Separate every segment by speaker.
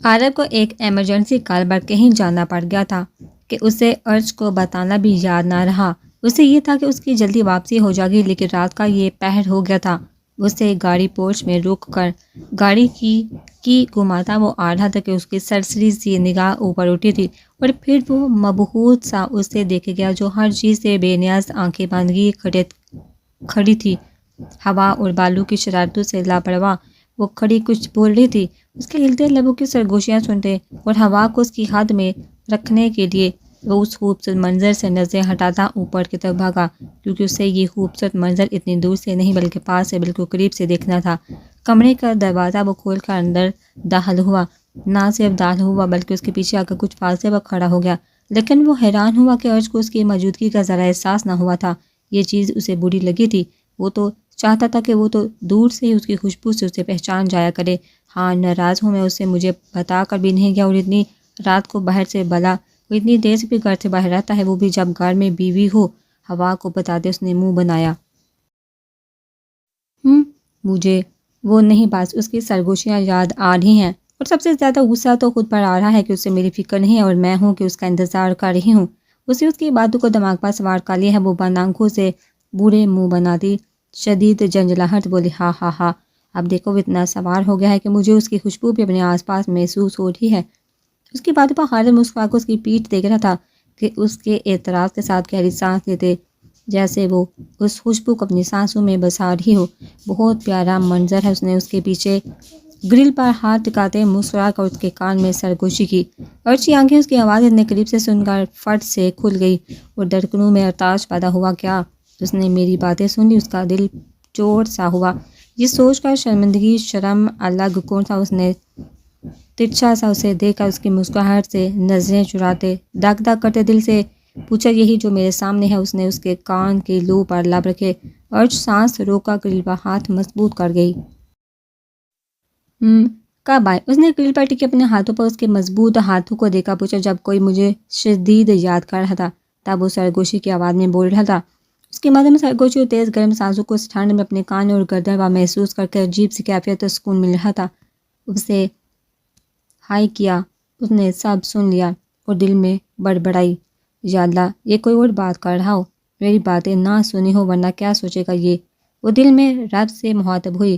Speaker 1: عارف کو ایک ایمرجنسی کال پر کہیں جانا پڑ گیا تھا کہ اسے ارج کو بتانا بھی یاد نہ رہا۔ اسے یہ تھا کہ اس کی جلدی واپسی ہو جائے گی، لیکن رات کا یہ پہر ہو گیا تھا۔ اسے گاڑی پورچ میں رک کر گاڑی کی گھماتا وہ آ رہا تھا کہ اس کی سرسری سی نگاہ اوپر اٹھی تھی، اور پھر وہ مبہوت سا اسے دیکھ گیا جو ہر چیز سے بے نیاز آنکھیں باندھی کھڑی تھی۔ ہوا اور بالوں کی شرارتوں سے لاپرواہ وہ کھڑی کچھ بول رہی تھی۔ اس کے ہلتے لبوں کی سرگوشیاں سنتے اور ہوا کو اس کی حد میں رکھنے کے لیے وہ اس خوبصورت منظر سے نظریں ہٹاتا اوپر کی طرف بھاگا، کیونکہ اسے یہ خوبصورت منظر اتنی دور سے نہیں بلکہ پاس سے بالکل قریب سے دیکھنا تھا۔ کمرے کا دروازہ وہ کھول کر اندر داخل ہوا۔ نہ صرف داخل ہوا بلکہ اس کے پیچھے آ کر کچھ فاصلے پر کھڑا ہو گیا، لیکن وہ حیران ہوا کہ ارج کو اس کی موجودگی کا ذرا احساس نہ ہوا تھا۔ یہ چیز اسے بری لگی تھی۔ وہ تو چاہتا تھا کہ وہ تو دور سے ہی اس کی خوشبو سے اسے پہچان جایا کرے۔ ہاں، ناراض ہوں میں، اسے مجھے بتا کر بھی نہیں گیا، اور اتنی رات کو باہر سے بلا وہ اتنی دیر سے بھی گھر سے باہر رہتا ہے، وہ بھی جب گھر میں بیوی ہو۔ ہوا کو بتا دے، اس نے منہ بنایا۔ مجھے وہ نہیں، بس اس کی سرگوشیاں یاد آ رہی ہیں، اور سب سے زیادہ غصہ تو خود پر آ رہا ہے کہ اسے میری فکر نہیں ہے اور میں ہوں کہ اس کا انتظار کر رہی ہوں۔ اسے اس کی باتوں کو دماغ پر سوار کر لیا ہے۔ وہ بند آنکھوں سے بوڑھے منہ بناتی شدید جنجلاہٹ بولی، ہاں ہاں ہاں، اب دیکھو وہ اتنا سوار ہو گیا ہے کہ مجھے اس کی خوشبو بھی اپنے آس پاس محسوس ہو رہی ہے۔ اس کی باتوں پر خالد مسکرا کر اس کی پیٹھ دیکھ رہا تھا کہ اس کے اعتراض کے ساتھ گہری سانس لیتے، جیسے وہ اس خوشبو کو اپنی سانسوں میں بسا رہی ہو۔ بہت پیارا منظر ہے۔ اس نے اس کے پیچھے گرل پر ہاتھ ٹکاتے مسکرا کر اس کے کان میں سرگوشی کی۔ ارج کی آنکھیں اس کی آواز اتنے قریب سے سن کر فٹ سے کھل گئی اور دھڑکنوں میں ارتعاش پیدا ہوا۔ کیا اس نے میری باتیں سن لی؟ اس کا دل چوٹ سا ہوا۔ یہ سوچ کر شرمندگی شرم الگ کون تھا۔ اس نے ترچھا سا اسے دیکھ کر اس کی مسکراہٹ سے نظریں چراتے دھک دھک کرتے دل سے پوچھا، یہی جو میرے سامنے ہے؟ اس نے اس کے کان کی لو پر لب رکھے۔ ارج سانس روکا گرل پر ہاتھ مضبوط کر گئی۔ کب آئے؟ اس نے گرل پر ٹکے اپنے ہاتھوں پر اس کے مضبوط ہاتھوں کو دیکھا پوچھا، جب کوئی مجھے شدید یاد کر رہا تھا، تب وہ سرگوشی کی آواز میں بول رہا تھا۔ اس کی مدد میں سرگوشی اور تیز گرم سانسوں کو اس ٹھنڈ میں اپنے کان اور گردن پر محسوس کر کے عجیب سی کیفیت اور سکون مل رہا تھا۔ اسے ہائی کیا، اس نے سب سن لیا اور دل میں بڑبڑائی، یا اللہ، یہ کوئی اور بات کر رہا ہو، میری باتیں نہ سنی ہو، ورنہ کیا سوچے گا یہ۔ وہ دل میں رب سے مخاطب ہوئی،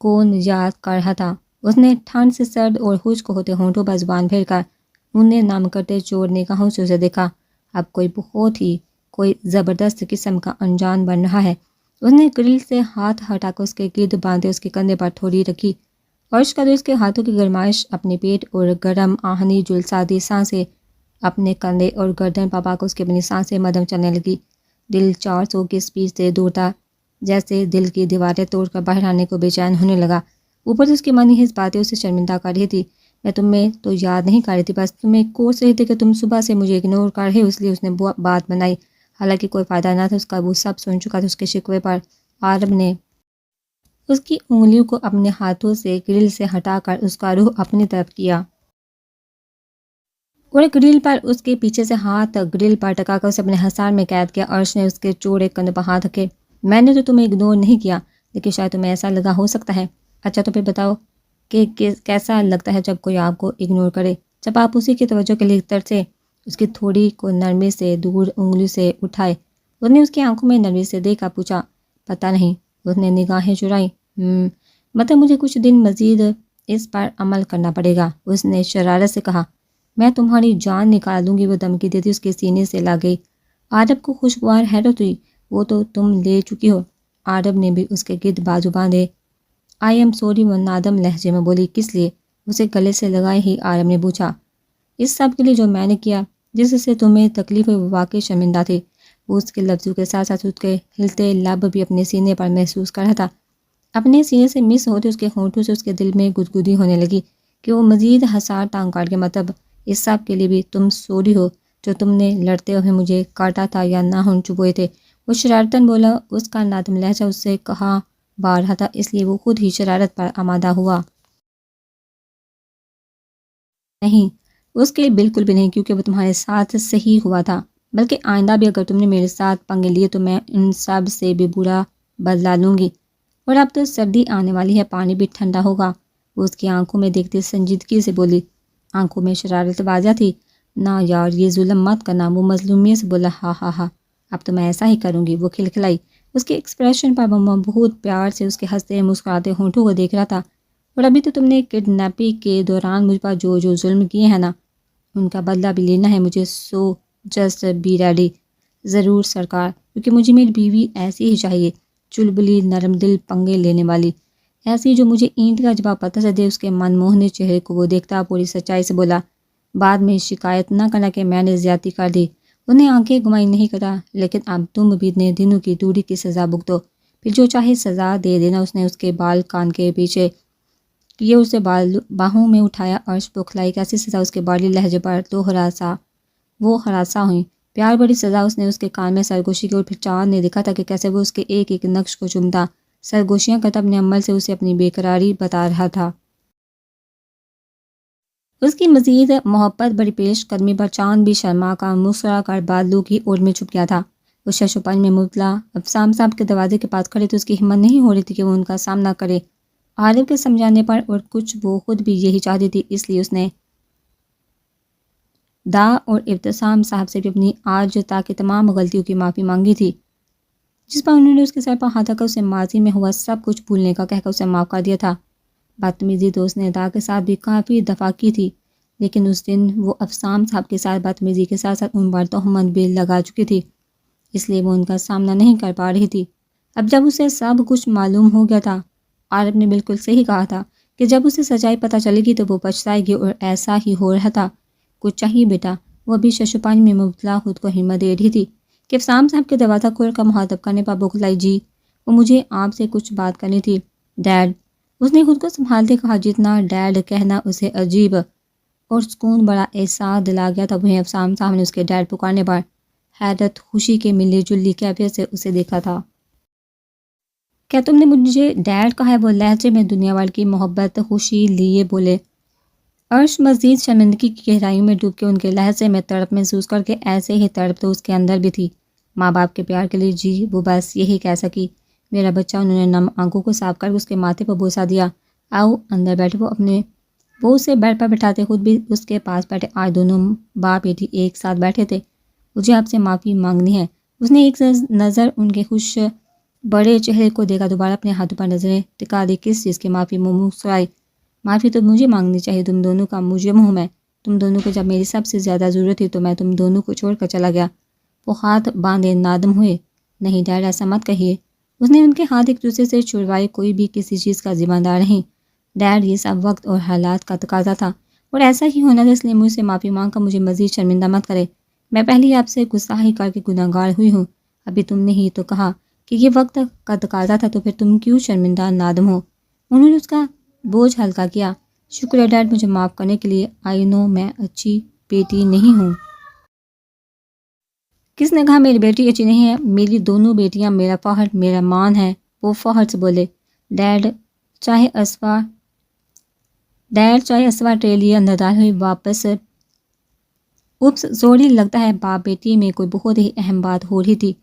Speaker 1: کون یاد کر رہا تھا؟ اس نے ٹھنڈ سے سرد اور خشک ہوتے ہونٹوں پر زبان پھیر کر انہیں نم کرتے چور نگاہوں سے اسے دیکھا۔ اب کوئی زبردست قسم کا انجان بن رہا ہے۔ اس نے گرل سے ہاتھ ہٹا کر اس کے گرد باندھے اس کے کندھے پر تھوڑی رکھی۔ ارج کا دل اس کے ہاتھوں کی گرمائش اپنے پیٹ اور گرم آہنی جلساتی سانسیں اپنے کندھے اور گردن پر پا کر اس کی اپنی سانسیں مدھم چلنے لگی۔ دل 400 کی سپیڈ سے دوڑتا، جیسے دل کی دیواریں توڑ کر باہر آنے کو بے چین ہونے لگا۔ اوپر سے اس کی منی حس باتیں اسے شرمندہ کر رہی تھی۔ میں تمہیں تو یاد نہیں کر رہی تھی، بس تمہیں کوس رہی تھی کہ تم صبح سے مجھے اگنور کر رہے ہو، اس لیے اس نے بات بنائی۔ حالانکہ کوئی فائدہ نہ تھا، اس کا وہ سب سن چکا تھا۔ اس کے شکوے پر عارب نے اس کی انگلیوں کو اپنے ہاتھوں سے گرل سے ہٹا کر اس کا رخ اپنی طرف کیا اور گرل پر اس کے پیچھے سے ہاتھ گرل پر ٹکا کر اسے اپنے حصار میں قید کیا۔ ارج نے اس کے چوڑے کندھے پر ہاتھ رکھے، میں نے تو تمہیں اگنور نہیں کیا، لیکن شاید تمہیں ایسا لگا ہو سکتا ہے۔ اچھا تو پھر بتاؤ کہ کیسا لگتا ہے جب کوئی آپ کو اگنور کرے، جب آپ اسی کی توجہ کے لیے ترسے۔ اس کی تھوڑی کو نرمی سے دور انگلی سے اٹھائے۔ اس نے اس کی آنکھوں میں نرمی سے دیکھا، پوچھا، پتہ نہیں۔ اس نے نگاہیں چرائی، مطلب مجھے کچھ دن مزید اس پر عمل کرنا پڑے گا۔ اس نے شرارت سے کہا، میں تمہاری جان نکال دوں گی۔ وہ دھمکی دیتی اس کے سینے سے لگ گئی۔ عارب کو خوشگوار حیرت ہوئی، وہ تو تم لے چکی ہو۔ عارب نے بھی اس کے گرد بازو باندھے۔ آئی ایم سوری، وہ نادم لہجے میں بولی۔ کس لیے؟ اسے گلے سے لگائے ہی عارب نے پوچھا۔ اس سب کے لیے جو میں نے کیا، جس سے تمہیں تکلیف ہوئی، وہ واقعی شرمندہ تھی۔ وہ اس کے لفظوں کے ساتھ ساتھ اس کے ہلتے لب بھی اپنے سینے پر محسوس کر رہا تھا۔ اپنے سینے سے مس ہوتے اس کے ہونٹوں سے اس کے دل میں گدگدی ہونے لگی کہ وہ مزید حصار تانگ کاٹ کے، مطلب اس سب کے لیے بھی تم سوری ہو جو تم نے لڑتے ہوئے مجھے کاٹا تھا یا ناخن چبوئے تھے؟ وہ شرارتاً بولا۔ اس کا نادم لہجہ اس سے کہا بار رہا تھا، اس لیے وہ خود ہی شرارت پر آمادہ ہوا۔ نہیں، اس کے لیے بالکل بھی نہیں، کیونکہ وہ تمہارے ساتھ صحیح ہوا تھا، بلکہ آئندہ بھی اگر تم نے میرے ساتھ پنگے لیے تو میں ان سب سے بھی برا بدلہ لوں گی۔ اور اب تو سردی آنے والی ہے، پانی بھی ٹھنڈا ہوگا۔ وہ اس کی آنکھوں میں دیکھتے سنجیدگی سے بولی۔ آنکھوں میں شرارت واضح تھی۔ نہ یار، یہ ظلم مت کرنا۔ وہ مظلومیت سے بولا۔ ہاں ہاں ہاں، اب تو میں ایسا ہی کروں گی۔ وہ کھلکھلائی۔ اس کے ایکسپریشن پر وہ بہت پیار سے اس کے ہنستے مسکراتے ہونٹوں کو دیکھ رہا تھا۔ اور ابھی تو تم نے کڈنیپنگ کے دوران مجھ پر جو جو ظلم کیے ہیں نا، ان کا بدلہ بھی لینا ہے مجھے، سو جسٹ بی ریڈی۔ ضرور سرکار، کیونکہ مجھے میری بیوی ایسی ہی چاہیے، چلبلی، نرم دل، پنگے لینے والی، ایسی جو مجھے اینٹ کا جواب پتہ سے دے۔ اس کے من موہنے چہرے کو وہ دیکھتا پوری سچائی سے بولا۔ بعد میں شکایت نہ کرنا کہ میں نے زیادتی کر دی۔ انہیں آنکھیں گمائی نہیں کرا، لیکن اب تم بھی اتنے دنوں کی دوری کی سزا بھگتو، پھر جو چاہے سزا دے دینا۔ اس نے اس کے بال کان کے پیچھے کیے، اسے باہوں میں اٹھایا۔ عرش بوکھلائی، کیسی سزا؟ اس کے بالی لہجے پر تو وہ ہراساں ہوئی۔ پیار بڑی سزا۔ اس نے اس کے کان میں سرگوشی کی، اور پھر چاند نے دیکھا تھا کہ کیسے وہ اس کے ایک ایک نقش کو چومتا، سرگوشیاں کرتا، اپنے عمل سے اسے اپنی بے قراری بتا رہا تھا۔ اس کی مزید محبت بڑی پیش قدمی پر چاند بھی شرما کر مسکرا کر بادلوں کی اوٹ میں چھپ گیا تھا۔ وہ شش و پنج میں مبتلا افسام صاحب کے دروازے کے پاس کھڑے تو اس کی ہمت نہیں ہو رہی تھی کہ وہ ان کا سامنا کرے۔ عارف کے سمجھانے پر، اور کچھ وہ خود بھی یہی چاہتی تھی، اس لیے اس نے دا اور ابتسام صاحب سے بھی اپنی آج تک کی تمام غلطیوں کی معافی مانگی تھی، جس پر انہوں نے اس کے سر پر ہاتھ رکھ کر اسے ماضی میں ہوا سب کچھ بھولنے کا کہہ کر اسے معاف کر دیا تھا۔ بدتمیزی تو اس نے دا کے ساتھ بھی کافی دفعہ کی تھی، لیکن اس دن وہ افسام صاحب کے ساتھ بدتمیزی کے ساتھ ساتھ ان پر تہمت بھی لگا چکی تھی، اس لیے وہ ان کا سامنا نہیں کر پا رہی تھی۔ اب جب اسے سب کچھ معلوم ہو گیا تھا، عارف نے بالکل صحیح کہا تھا کہ جب اسے سچائی پتہ چلے گی تو وہ پچھتائے گی، اور ایسا ہی ہو رہا تھا۔ کچھ چاہیے بیٹا؟ وہ ابھی ششپانج میں مبتلا خود کو ہمت دے رہی تھی کہ افسام صاحب کے دروازہ کھول کر مخاطب کرنے پر بوکھلائی۔ جی، وہ مجھے آپ سے کچھ بات کرنی تھی ڈیڈ۔ اس نے خود کو سنبھالتے کہا، جتنا ڈیڈ کہنا اسے عجیب اور سکون بڑا احساس دلا گیا تھا، وہیں افسام صاحب نے اس کے ڈیڈ پکارنے پر حیرت خوشی کے ملی جلی کیفیت سے اسے دیکھا تھا۔ کیا تم نے مجھے ڈیڈ کہا ہے؟ وہ لہجے میں دنیا بھر کی محبت خوشی لیے بولے۔ عرش مزید شرمندگی کی گہرائیوں میں ڈوب کے ان کے لہجے میں تڑپ محسوس کر کے ایسے ہی تڑپ تو اس کے اندر بھی تھی، ماں باپ کے پیار کے لیے۔ جی، وہ بس یہی کہہ سکی، میرا بچہ۔ انہوں نے نم آنکھوں کو صاف کر اس کے ماتھے پر بوسہ دیا۔ آؤ اندر بیٹھے۔ وہ اسے بیڈ پر بٹھاتے خود بھی اس کے پاس بیٹھے۔ آج دونوں باپ بیٹی ایک ساتھ بیٹھے تھے۔ مجھے آپ سے معافی مانگنی ہے۔ اس نے ایک نظر ان کے خوش بڑے چہرے کو دیکھا، دوبارہ اپنے ہاتھوں پر نظریں ٹکا دی۔ کس چیز کی معافی؟ مسکرائی۔ معافی تو مجھے مانگنی چاہیے، تم دونوں کا مجرم ہوں میں، تم دونوں کو جب میری سب سے زیادہ ضرورت تھی تو میں تم دونوں کو چھوڑ کر چلا گیا۔ وہ ہاتھ باندھے نادم ہوئے۔ نہیں ڈیڈ، ایسا مت کہیے۔ اس نے ان کے ہاتھ ایک دوسرے سے چھڑوائے۔ کوئی بھی کسی چیز کا ذمہ دار نہیں ڈیڈ، یہ سب وقت اور حالات کا تقاضا تھا، اور ایسا ہی ہونا تھا، اس لیے مجھ سے معافی مانگ کر مجھے مزید شرمندہ مت کرے۔ میں پہلے ہی آپ سے گستاخی کر کے گناہ گار ہوئی ہوں۔ ابھی تم نے ہی تو کہا کہ یہ وقت کا تقاضا تھا، تو پھر تم کیوں شرمندہ نادم ہو؟ انہوں نے اس کا بوجھ ہلکا کیا۔ شکریہ ڈیڈ، مجھے معاف کرنے کے لیے۔ آئی نو میں اچھی بیٹی نہیں ہوں۔ کس نے کہا میری بیٹی اچھی نہیں ہے؟ میری دونوں بیٹیاں میرا فخر، میرا مان ہے۔ وہ فخر سے بولے۔ ڈیڈ چاہے اسوا ٹریلی اندردار ہوئی واپس۔ اوپس، سوری، لگتا ہے باپ بیٹی میں کوئی بہت ہی اہم بات ہو رہی تھی۔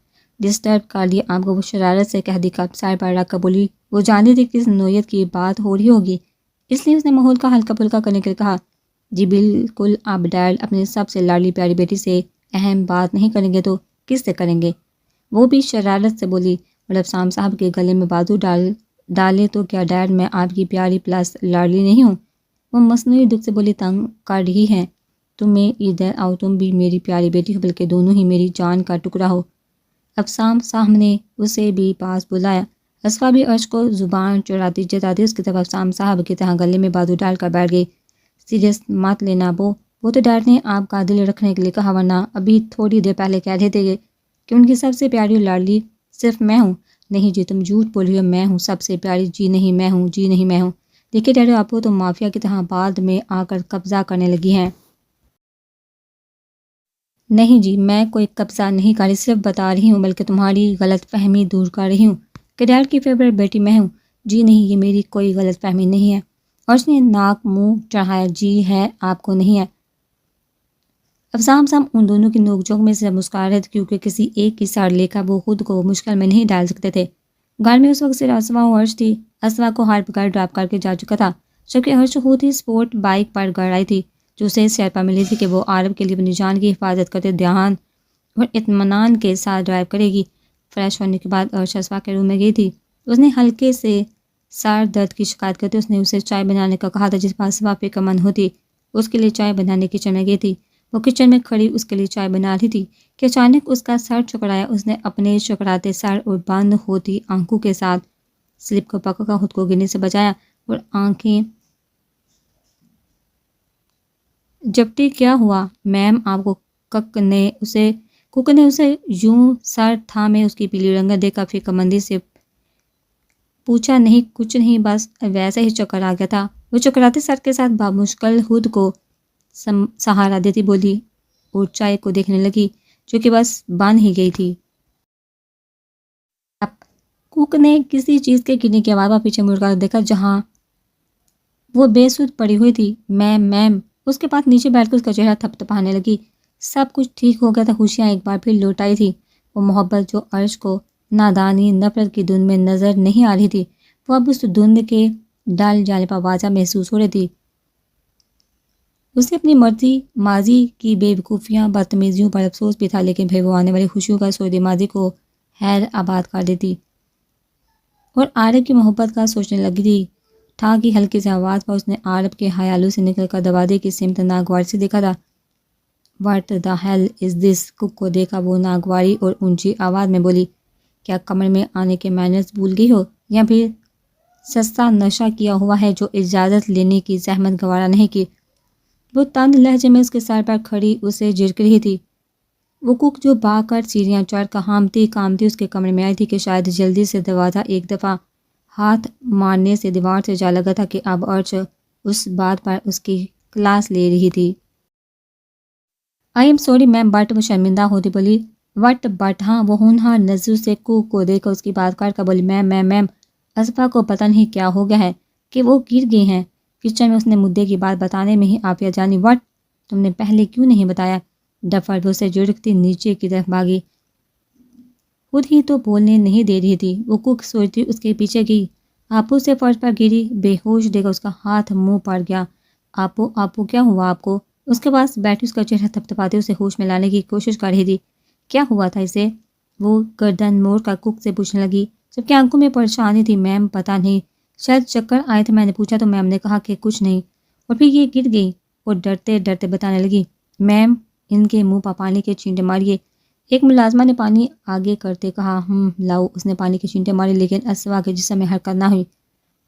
Speaker 1: ڈسٹرب کر لیا آپ کو؟ وہ شرارت سے کہہ دی۔ کپ سائڈ پر رکھ کر بولی۔ وہ جانتی تھی کس نوعیت کی بات ہو رہی ہوگی، اس لیے اس نے ماحول کا ہلکا پھلکا کرنے کے لیے کہا، جی بالکل، اب ڈیڈ اپنی سب سے لاڈلی پیاری بیٹی سے اہم بات نہیں کریں گے تو کس سے کریں گے؟ وہ بھی شرارت سے بولی، اور افسام صاحب کے گلے میں بازو ڈالے تو کیا ڈیڈ میں آپ کی پیاری پلس لاڈلی نہیں ہوں؟ وہ مصنوعی دکھ سے بولی، تنگ کر رہی ہیں تمہیں؟ ادھر آؤ، تم بھی میری پیاری بیٹی ہو، بلکہ دونوں ہی میری جان کا ٹکڑا ہو۔ افسام صاحب نے اسے بھی پاس بلایا۔ اسوا بھی عرش کو زبان چڑھاتی جتاتی اس کی طرف افسام صاحب کی طرح گلے میں بازو ڈال کر بیٹھ گئی۔ سیریس مت لینا، وہ تو ڈیڈ نے آپ کا دل رکھنے کے لیے کہا، ورنہ ابھی تھوڑی دیر پہلے کہہ رہے تھے کہ ان کی سب سے پیاری اور لاڈلی صرف میں ہوں۔ نہیں جی، تم جھوٹ بول رہی ہو، میں ہوں سب سے پیاری۔ جی نہیں میں ہوں، جی نہیں میں ہوں۔ دیکھیے ڈیڈ، آپ کو تو مافیا کی طرح بعد میں آ کر قبضہ کرنے لگی ہیں۔ نہیں جی، میں کوئی قبضہ نہیں کر رہی، صرف بتا رہی ہوں، بلکہ تمہاری غلط فہمی دور کر رہی ہوں کہ ڈیڈ کی فیوریٹ بیٹی میں ہوں۔ جی نہیں، یہ میری کوئی غلط فہمی نہیں ہے۔ اور اس نے ناک منہ چڑھایا۔ جی ہے، آپ کو نہیں ہے۔ افسام صاحب ان دونوں کی نوک جھوک میں سے مسکرا رہے تھے، کیونکہ کسی ایک کی سائڈ لے کر وہ خود کو مشکل میں نہیں ڈال سکتے تھے۔ گھر میں اس وقت صرف اسوا و عرش تھی۔ اسوا کو ہارٹ بغیر ڈراپ کر کے جا چکا تھا۔ جبکہ ارش خود ہی اسپورٹ بائک پر گڑ آئی تھی جو اسے سیر پر ملی تھی کہ وہ عارب کے لیے اپنی جان کی حفاظت کرتے دھیان اور اطمینان کے ساتھ ڈرائیو کرے گی۔ فریش ہونے کے بعد ارش اسوا کے روم میں گئی تھی۔ اس نے ہلکے سے سر درد کی شکایت کرتے اس نے اسے چائے بنانے کا کہا تھا، جس پر اسوا فکر مند ہوتی اس کے لیے چائے بنانے کچن میں گئی تھی۔ وہ کچن میں کھڑی اس کے لیے چائے بنا رہی تھی کہ اچانک اس کا سر چکرایا۔ اس نے اپنے چکراتے سر اور بند ہوتی آنکھوں کے ساتھ سلپ کو پکڑ کر خود کو گرنے سے بچایا اور آنکھیں جپٹی۔ کیا ہوا میم؟ آپ کو کک نے اسے یوں سر تھامے اس کی پیلی رنگت دیکھ کر فکر مندی سے پوچھا۔ نہیں کچھ نہیں، بس ویسے ہی چکر آ گیا تھا۔ وہ چکراتے سر کے ساتھ بامشکل خود کو سہارا دیتی بولی اور چائے کو دیکھنے لگی جو کہ بس بن ہی گئی تھی۔ کوک نے کسی چیز کے گرنے کی آواز پر پیچھے مڑ کر دیکھا جہاں وہ بے سود پڑی ہوئی تھی۔ میم اس کے پاس نیچے بیٹھ کر اس کا چہرہ تھپ تھپانے لگی۔ سب کچھ ٹھیک ہو گیا تھا، خوشیاں ایک بار پھر لوٹ آئی تھی۔ وہ محبت جو ارش کو نادانی نفرت کی دھند میں نظر نہیں آ رہی تھی، وہ اب اس دھند کے ڈال جانے پر واضح محسوس ہو رہی تھی۔ اسے اپنی ماضی کی بے وقوفیاں بدتمیزیوں پر افسوس بھی تھا، لیکن پھر وہ آنے والی خوشیوں کا سوئدے ماضی کو خیر آباد کر دیتی اور عارب کی محبت کا سوچنے لگی تھی۔ ٹھا کی ہلکی سی آواز پر اس نے عارب کے خیالوں سے نکل کر دروازے کی سمت ناگواری سے دیکھا تھا۔ What the hell is this? کک کو دیکھا وہ ناگواری اور اونچی آواز میں بولی، کیا کمرے میں آنے کے مینرز بھول گئی ہو یا پھر سستا نشہ کیا ہوا ہے جو اجازت لینے کی زحمت گوارا نہیں کی؟ وہ تند لہجے میں اس کے سر پر کھڑی اسے جھڑک رہی تھی۔ وہ کک جو بھاگ کر سیڑھیاں چڑھ کر کامتی اس کے کمرے میں آئی تھی کہ شاید جلدی سے دروازہ ایک دفعہ ہاتھ مارنے سے دیوار سے جا لگا تھا کہ اب ارش اس بات پر اس کی کلاس لے رہی تھی۔ I am sorry ma'am but, وہ شرمندہ ہوتی بولی۔ What but? ہاں، وہ ہونہار نظروں سے کوک کو دیکھ کر اس کی بات کاٹ کر بولی، میم اسفا کو پتہ نہیں کیا ہو گیا ہے کہ وہ گر گئی ہیں کچن میں۔ اس نے مدعے کی بات بتانے میں ہی عافیہ جانی۔ وٹ؟ تم نے پہلے کیوں نہیں بتایا؟ ڈفر وہ اسے جھڑکتی نیچے کی طرف بھاگی، خود ہی تو بولنے نہیں دے رہی تھی۔ وہ کک سوچتی اس کے پیچھے گئی۔ آپو سے فرش پر گری، بے ہوش دیکھ اس کا ہاتھ منہ پر گیا۔ آپو کیا ہوا آپ کو؟ اس کے پاس بیٹھی اس کا چہرہ تھپتھپاتے اسے ہوش میں لانے کی کوشش کر رہی تھی۔ کیا ہوا تھا اسے؟ وہ گردن موڑ کر کک سے پوچھنے لگی جبکہ آنکھوں میں پریشانی تھی۔ میم پتہ نہیں، شاید چکر آئے تھے، میں نے پوچھا تو میم نے کہا کہ کچھ نہیں، اور پھر یہ گر گئی۔ وہ ڈرتے ڈرتے بتانے لگی، میم ان کے منہ پر پانی کے چھینٹے ماریے۔ ایک ملازمہ نے پانی آگے کرتے کہا۔ لاؤ۔ اس نے پانی کے چھینٹے مارے لیکن اسوا کے جسم میں حرکت نہ ہوئی۔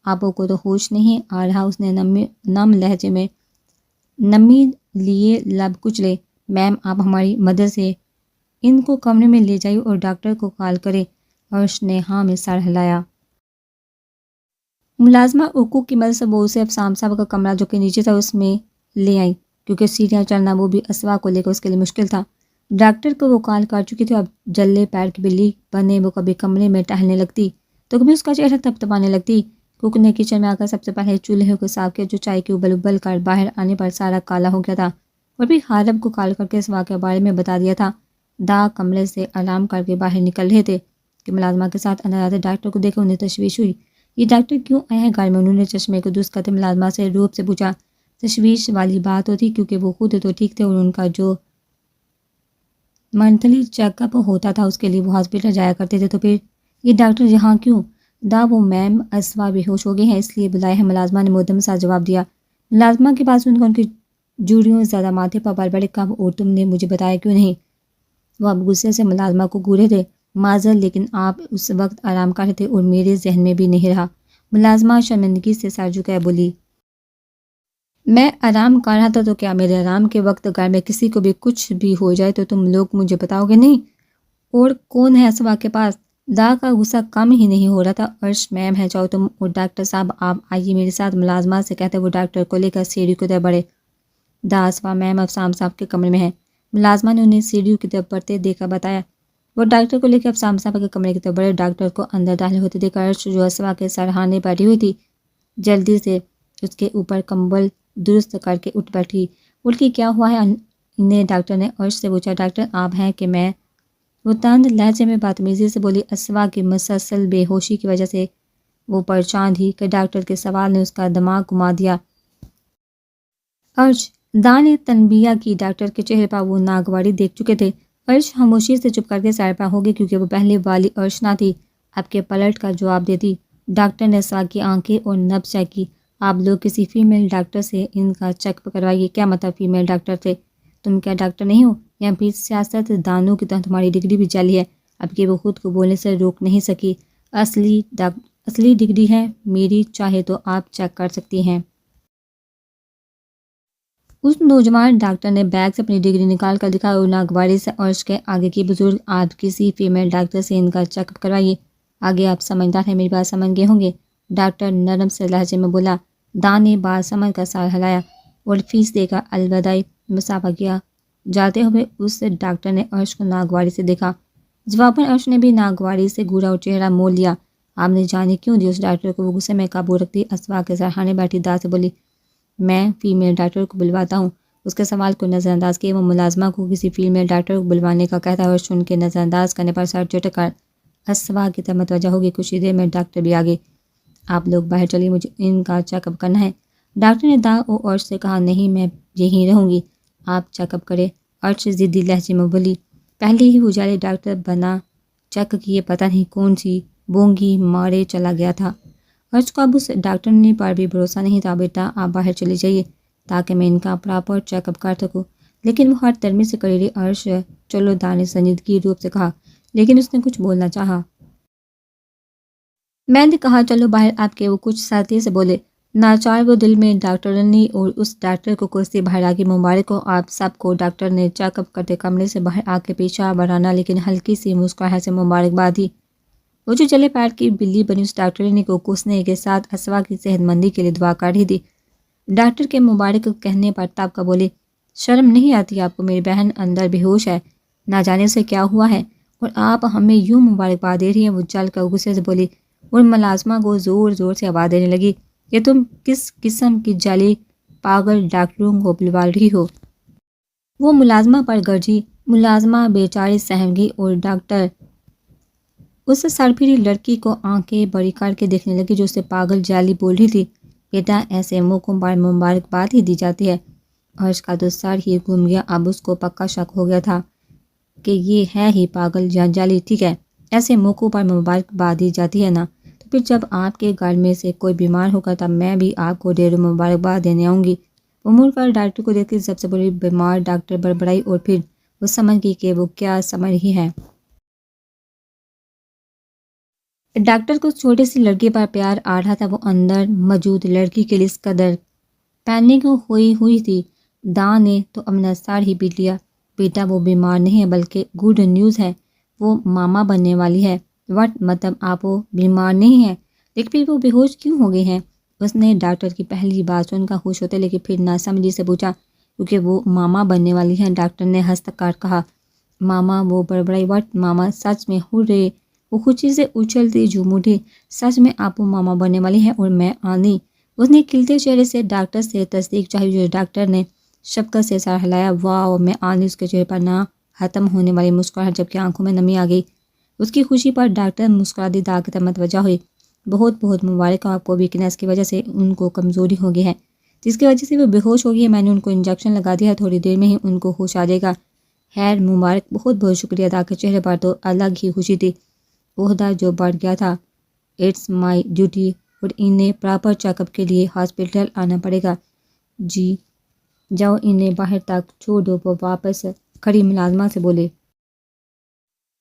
Speaker 1: آپو کو تو ہوش نہیں آ رہا، اس نے نم لہجے میں نمی لیے لب کچلے۔ میم آپ ہماری مدد سے ان کو کمرے میں لے جائیے اور ڈاکٹر کو کال کرے۔ ارش نے ہاں میں سر ہلایا۔ ملازمہ اوکو کی مدد سے وہ اسے افسام صاحب کا کمرہ جو کہ نیچے تھا اس میں لے آئی، کیونکہ سیڑھیاں چڑھنا وہ بھی اسوا کو لے کر اس کے لیے مشکل تھا۔ ڈاکٹر کو وہ کال کر چکی تھی، اب جلے پیر کی بلی بنے وہ کبھی کمرے میں ٹہلنے لگتی تو کبھی اس کا چہرہ تھپتھپانے لگتی۔ کوک نے کچن میں آ کر سب سے پہلے چولہے کو صاف کیا جو چائے کی ابل کر باہر آنے پر سارا کالا ہو گیا تھا، اور پھر عارب کو کال کر کے اس واقعے کے بارے میں بتا دیا تھا۔ دا کمرے سے آرام کر کے باہر نکل رہے تھے کہ ملازمہ کے ساتھ اندر آتے ڈاکٹر کو دیکھ انہیں تشویش ہوئی۔ یہ ڈاکٹر کیوں آیا ہے گھر میں؟ انہوں نے چشمے کو درست کرتے ملازمہ سے روب سے پوچھا۔ تشویش والی بات ہوتی کیونکہ وہ خود تو ٹھیک تھے اور ان کا جو منتھلی چیک اپ ہوتا تھا اس کے لیے وہ ہاسپٹل جایا کرتے تھے، تو پھر یہ ڈاکٹر یہاں کیوں؟ دا وہ میم اسوا بے ہوش ہو گئی ہیں اس لیے بلائے ہیں، ملازمہ نے مدھم سا جواب دیا۔ ملازمہ کی بات سن کر ان کی جوڑیوں زیادہ ماتھے پر بال بڑے کب، اور تم نے مجھے بتایا کیوں نہیں؟ وہ اب غصے سے ملازمہ کو گورے تھے۔ معذر لیکن آپ اس وقت آرام کر رہے تھے اور میرے ذہن میں بھی نہیں رہا۔ ملازمہ شرمندگی سے سر جھکائے بولی، میں آرام کر رہا تھا تو کیا میرے آرام کے وقت گھر میں کسی کو بھی کچھ بھی ہو جائے تو تم لوگ مجھے بتاؤ گے نہیں؟ اور کون ہے اسوا کے پاس؟ دا کا غصہ کم ہی نہیں ہو رہا تھا۔ ارش میم ہے چاہو تم، اور ڈاکٹر صاحب آپ آئیے میرے ساتھ، ملازمہ سے کہتے وہ ڈاکٹر کو لے کر سیڑھی کی طرف بڑھے۔ دا اسوا میم افسام صاحب کے کمرے میں ہے، ملازمہ نے انہیں سیڑھیوں کی طرف بڑھتے دیکھا بتایا۔ وہ ڈاکٹر کو لے کے افسام صاحب کے کمرے کی طرف بڑھے۔ ڈاکٹر کو اندر داخل ہوتے دیکھ ارش جو اسوا کے سرہانے بیٹھی ہوئی تھی جلدی سے اس کے اوپر کمبل درست کر کے اٹھ بیٹھی۔ الٹی کیا ہوا ہے انہیں؟ ڈاکٹر نے ارش سے پوچھا۔ ڈاکٹر آپ ہیں کہ میں؟ وہ تند لہجے میں بدتمیزی سے بولی۔ اسوا کی مسلسل بے ہوشی کی وجہ سے وہ پریشان تھی کہ ڈاکٹر کے سوال نے اس کا دماغ گھما دیا۔ ارش، دان نے تنبیہ کی۔ ڈاکٹر کے چہرے پر وہ ناگواری دیکھ چکے تھے۔ ارش خاموشی سے چپ کر کے سیر پہ ہو گئی کیونکہ وہ پہلے والی ارش نہ تھی۔ اب کے پلٹ کا جواب دیتی۔ ڈاکٹر نے اسوا کی آنکھیں اور نبض چیک کی۔ آپ لوگ کسی فیمیل ڈاکٹر سے ان کا چیک کروائیے۔ کیا مطلب فیمیل ڈاکٹر سے؟ تم کیا ڈاکٹر نہیں ہو؟ یا پھر سیاست دانوں کی طرح تمہاری ڈگری بھی جعلی ہے؟ اب کہ وہ خود کو بولنے سے روک نہیں سکی۔ اصلی ڈگری ہے میری، چاہے تو آپ چیک کر سکتی ہیں۔ اس نوجوان ڈاکٹر نے بیگ سے اپنی ڈگری نکال کر دکھا اور ناگواری سے عرش کے آگے کی بزرگ، آپ کسی فیمیل ڈاکٹر سے ان کا چیک اپ کروائیے۔ آگے آپ سمجھدار ہیں، میری بات سمجھ گئے ہوں گے، ڈاکٹر نرم سے لہجے میں بولا۔ دان نے بات سمجھ کا سر ہلایا اور فیس دے کر الوداعی مسافہ کیا۔ جاتے ہوئے اس ڈاکٹر نے عرش کو ناگواری سے دیکھا۔ جواباً عرش نے بھی ناگواری سے گھورا اور چہرہ موڑ لیا۔ آپ نے جانے کیوں دی اس ڈاکٹر کو؟ وہ غصے میں قابو رکھتی اسوا کے سرہانے بیٹھی داد سے بولی۔ میں فیمیل ڈاکٹر کو بلواتا ہوں۔ اس کے سوال کو نظر انداز کیے وہ ملازمہ کو کسی فیمیل ڈاکٹر کو بلوانے کا کہتا ہے اور سن کے نظر انداز کرنے پر سر جھٹک کر اسوا کی طرف متوجہ ہوگی۔ کچھ ہی دیر میں ڈاکٹر بھی آگے۔ آپ لوگ باہر چلیے، مجھے ان کا چیک اپ کرنا ہے۔ ڈاکٹر نے دا اور عرش سے کہا۔ نہیں، میں یہیں رہوں گی، آپ چیک اپ کریں، عرش ضدی لہجے میں بولی۔ پہلے ہی وہ جعلی ڈاکٹر بنا چیک کیے پتہ نہیں کون سی بونگی مارے چلا گیا تھا۔ عرش کو اب اس ڈاکٹر پر بھی بھروسہ نہیں تھا۔ بیٹا آپ باہر چلی جائیے تاکہ میں ان کا پراپر چیک اپ کر سکوں۔ لیکن وہ ہر ترمی سے کری رہی۔ عرش چلو، دان نے سنجیدگی روپ سے کہا، لیکن اس نے کچھ بولنا چاہا۔ میں نے کہا چلو باہر، آپ کے وہ کچھ ساتھی سے بولے۔ ناچار وہ دل میں ڈاکٹرنی اور اس ڈاکٹر کو کوستی باہر آ کے مبارک ہو آپ سب کو۔ ڈاکٹر نے چیک اپ کرتے کمرے سے باہر آ کے پیچھا بڑھانا لیکن ہلکی سی مسکراہٹ سے مبارکباد دی۔ وہ جو چلے پیر کی بلی بنی اس ڈاکٹرنی کو کوسنے کے ساتھ اسوا کی صحت مندی کے لیے دعا کر رہی تھی۔ ڈاکٹر کے مبارک کہنے پر تب کا بولے، شرم نہیں آتی آپ کو؟ میری بہن اندر بے ہوش ہے، نہ جانے سے کیا ہوا ہے اور آپ ہمیں یوں مبارکباد دے رہی ہیں؟ وہ چل کر غصے سے بولی اور ملازمہ کو زور زور سے آواز دینے لگی کہ تم کس قسم کی جعلی پاگل ڈاکٹروں کو بلوا رہی ہو؟ وہ ملازمہ پر گرجی۔ ملازمہ بیچاری سہم گئی اور ڈاکٹر اس سرپھری لڑکی کو آنکھیں بڑی کر کے دیکھنے لگی جو اسے پاگل جعلی بول رہی تھی۔ بیٹا ایسے موقعوں پر مبارکباد ہی دی جاتی ہے۔ عرش کا تو سر ہی گھوم گیا۔ اب اس کو پکا شک ہو گیا تھا کہ یہ ہے ہی پاگل یا جعلی۔ ٹھیک ہے، ایسے موقعوں پر مبارکباد دی جاتی ہے نا، تو پھر جب آپ کے گھر میں سے کوئی بیمار ہوگا تب میں بھی آپ کو ڈھیروں مبارکباد دینے آؤں گی۔ وہ مڑ کر ڈاکٹر کو دیکھ کے سب سے بڑی بیمار ڈاکٹر بڑبڑائی اور پھر وہ سمجھ گئی کہ وہ کیا سمجھ رہی ہے۔ ڈاکٹر کو چھوٹی سی لڑکی پر پیار آ رہا تھا۔ وہ اندر موجود لڑکی کے لیے اس قدر پینک ہوئی تھی۔ دان نے تو اپنا سر ہی پیٹ لیا۔ بیٹا وہ بیمار نہیں ہے بلکہ گڈ نیوز ہے، وہ ماما بننے والی ہے۔ وٹ مطلب آپ وہ بیمار نہیں ہیں؟ لیکن پھر وہ بے ہوش کیوں ہو گئی ہیں؟ اس نے ڈاکٹر کی پہلی بات سن کر خوش ہوتے لیکن پھر ناسمجھی سے پوچھا۔ کیونکہ وہ ماما بننے والی ہیں، ڈاکٹر نے ہنس کر کہا۔ ماما؟ وہ بڑبڑائی۔ وٹ ماما؟ سچ میں؟ ہو رہے؟ وہ خوشی سے اچھلتی جھوم اٹھی۔ سچ میں آپ وہ ماما بننے والی ہیں اور میں آنی؟ اس نے کھلتے چہرے سے ڈاکٹر سے تصدیق چاہی جو ڈاکٹر نے شفقت سے سر ہلایا۔ واو، میں آنی؟ اس کے چہرے پر نہ ختم ہونے والی مسکراہٹ جبکہ آنکھوں میں نمی آ گئی۔ اس کی خوشی پر ڈاکٹر مسکراتی دا کی طرف متوجہ ہوئی۔ بہت بہت مبارک ہو آپ کو، ویکنیس کی وجہ سے ان کو کمزوری ہو گئی ہے جس کی وجہ سے وہ بے ہوش ہو گئی ہے۔ میں نے ان کو انجیکشن لگا دیا ہے، تھوڑی دیر میں ہی ان کو ہوش آ جائے گا۔ خیر مبارک، بہت بہت شکریہ۔ دا کے چہرے پر تو الگ ہی خوشی تھی، عہدہ جو بڑھ گیا تھا۔ اٹس مائی ڈیوٹی اور انہیں پراپر چیک اپ کے لیے ہاسپٹل آنا پڑے گا۔ جی جاؤ، انہیں باہر تک چھوڑ دو، وہ واپس کھڑی ملازمہ سے بولے۔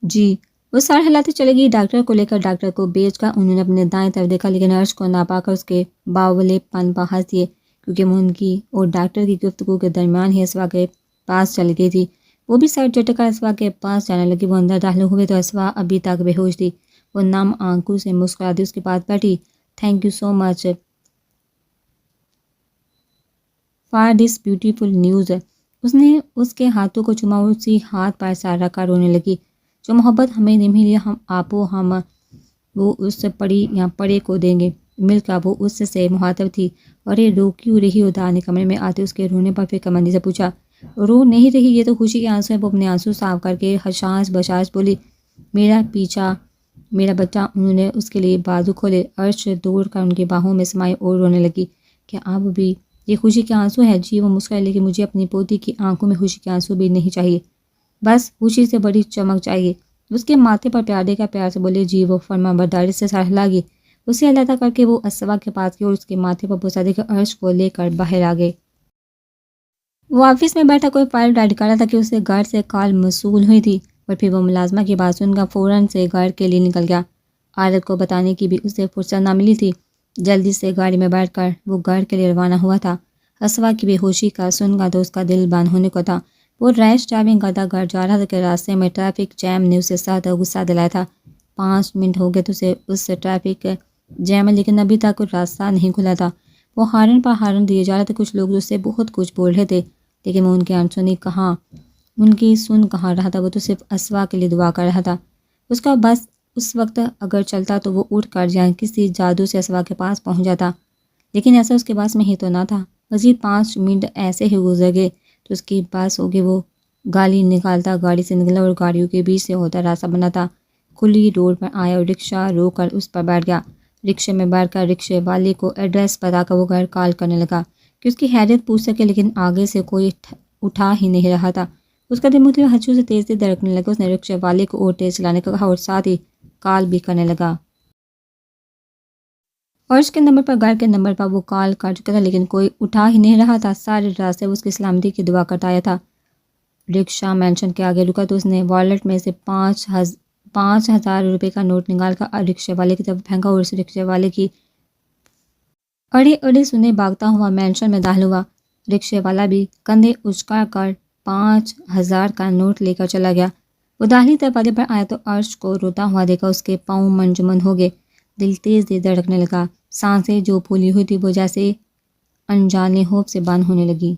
Speaker 1: جی۔ وہ سر ہلاتے چلے گئی۔ ڈاکٹر کو لے کر ڈاکٹر کو بیچ کر انہوں نے اپنے دائیں طرف دیکھا لیکن عرش کو نہ پا کر اس کے باولے پن پر ہنس دیے کیونکہ وہ ان کی اور ڈاکٹر کی گفتگو کے درمیان ہی اسوا کے پاس چل گئی تھی۔ وہ بھی سر جھٹک کر اسوا کے پاس جانے لگی۔ وہ اندر داخل ہوئے تو اسوا ابھی تک بے ہوش تھی۔ وہ نم آنکھوں سے مسکراتی اس کے پاس بیٹھی۔ Thank you so much for this beautiful news. اس نے اس کے ہاتھوں کو چوما اور اسی ہاتھ پر سر رکھ کر رونے لگی۔ جو محبت ہمیں نہیں ملی ہم وہ اس پڑی یا پڑے کو دیں گے مل کر۔ وہ اس سے مخاطب تھی۔ ارے رو کیوں رہی ہو؟ دا نے کمرے میں آتے اس کے رونے پر فکر مندی سے پوچھا۔ رو نہیں رہی، یہ تو خوشی کے آنسو ہیں۔ وہ اپنے آنسو صاف کر کے حشاش بشاش بولی۔ میرا پیچھا میرا بچہ۔ انہوں نے اس کے لیے بازو کھولے، عرش سے دوڑ کر ان کی باہوں میں سمائی اور رونے لگی۔ کیا اب بھی یہ خوشی کے آنسو ہیں؟ جی، وہ مسکرائی، لیکن مجھے اپنی پوتی کی آنکھوں میں خوشی کے آنسو بھی نہیں چاہیے، بس خوشی سے بڑی چمک چاہیے۔ اس کے ماتھے پر پیارے کا پیار سے بولے، جی۔ وہ فرما برداری سے سر ہلا گئی۔ اسے علیحدہ کر کے وہ اسوا کے پاس گئے اور اس کے ماتھے پر بوسہ دے کر عرش کو لے کر باہر آ گئے۔ وہ آفس میں بیٹھا کوئی فائل ڈائٹ کر رہا تھا کہ اسے گھر سے کال موصول ہوئی تھی، اور پھر وہ ملازمہ کی بات سن کر فوراً سے گھر کے لیے نکل گیا۔ عادت کو بتانے کی بھی اسے فرصت نہ ملی تھی۔ جلدی سے گاڑی میں بیٹھ کر وہ گھر کے لیے روانہ ہوا تھا۔ اسوا کی بے ہوشی کا سن کر تو اس کا دل بند ہونے کو تھا۔ وہ ریش ڈرائیونگ کرتا گھر جا رہا تھا کہ راستے میں ٹریفک جیم نے اسے سخت غصہ دلایا تھا۔ 5 منٹ ہو گئے تو اسے اس ٹریفک جیم میں، لیکن ابھی تک کوئی راستہ نہیں کھلا تھا۔ وہ ہارن پر ہارن دیے جا رہے تھے۔ کچھ لوگ اس سے بہت کچھ بول رہے تھے، لیکن وہ ان کی سن کہاں رہا تھا۔ وہ تو صرف اسوا کے لیے دعا کر رہا تھا۔ اس کا بس اس وقت اگر چلتا تو وہ اٹھ کر جائیں کسی جادو سے اسوا کے پاس پہنچ جاتا، لیکن ایسا اس کے پاس میں ہی تو نہ تھا۔ مزید 5 منٹ ایسے ہی گزر گئے تو اس کی بس ہو گئی۔ وہ گالی نکالتا گاڑی سے نکلا اور گاڑیوں کے بیچ سے ہوتا راستہ بناتا کھلی روڈ پر آیا اور رکشہ رو کر اس پر بیٹھ گیا۔ رکشے میں بیٹھ کر رکشے والے کو ایڈریس بتا کر وہ گھر کال کرنے لگا کہ اس کی خیریت پوچھ سکے، لیکن آگے سے کوئی اٹھا ہی نہیں رہا تھا۔ اس کا دل مختلف ہچو سے تیز دھڑکنے لگا۔ اس نے رکشے والے کو اور تیز چلانے کو کہا اور ساتھ ہی کال بھی کرنے لگا۔ عرش کے نمبر پر، گھر کے نمبر پر وہ کال کر چکا تھا، لیکن کوئی اٹھا ہی نہیں رہا تھا۔ سارے راستے وہ اس کی سلامتی کی دعا کرتا آیا تھا۔ رکشہ مینشن کے آگے رکا تو اس نے والیٹ میں سے 5,000 روپے کا نوٹ نکال کر رکشے والے کی طرف پھینکا اور اس رکشے والے کی اڑے اڑے سنے بھاگتا ہوا مینشن میں داخل ہوا۔ رکشے والا بھی کندھے اچکا کر 5,000 کا نوٹ لے کر چلا گیا۔ وہ داخلی دروازے پر آیا تو عرش کو روتا ہوا دیکھا اس کے پاؤں منجمد ہو گئے۔ دل تیز دھڑکنے لگا۔ سانسیں جو پھولی ہوئی تھی وہ جیسے انجانے خوف سے بند ہونے لگی۔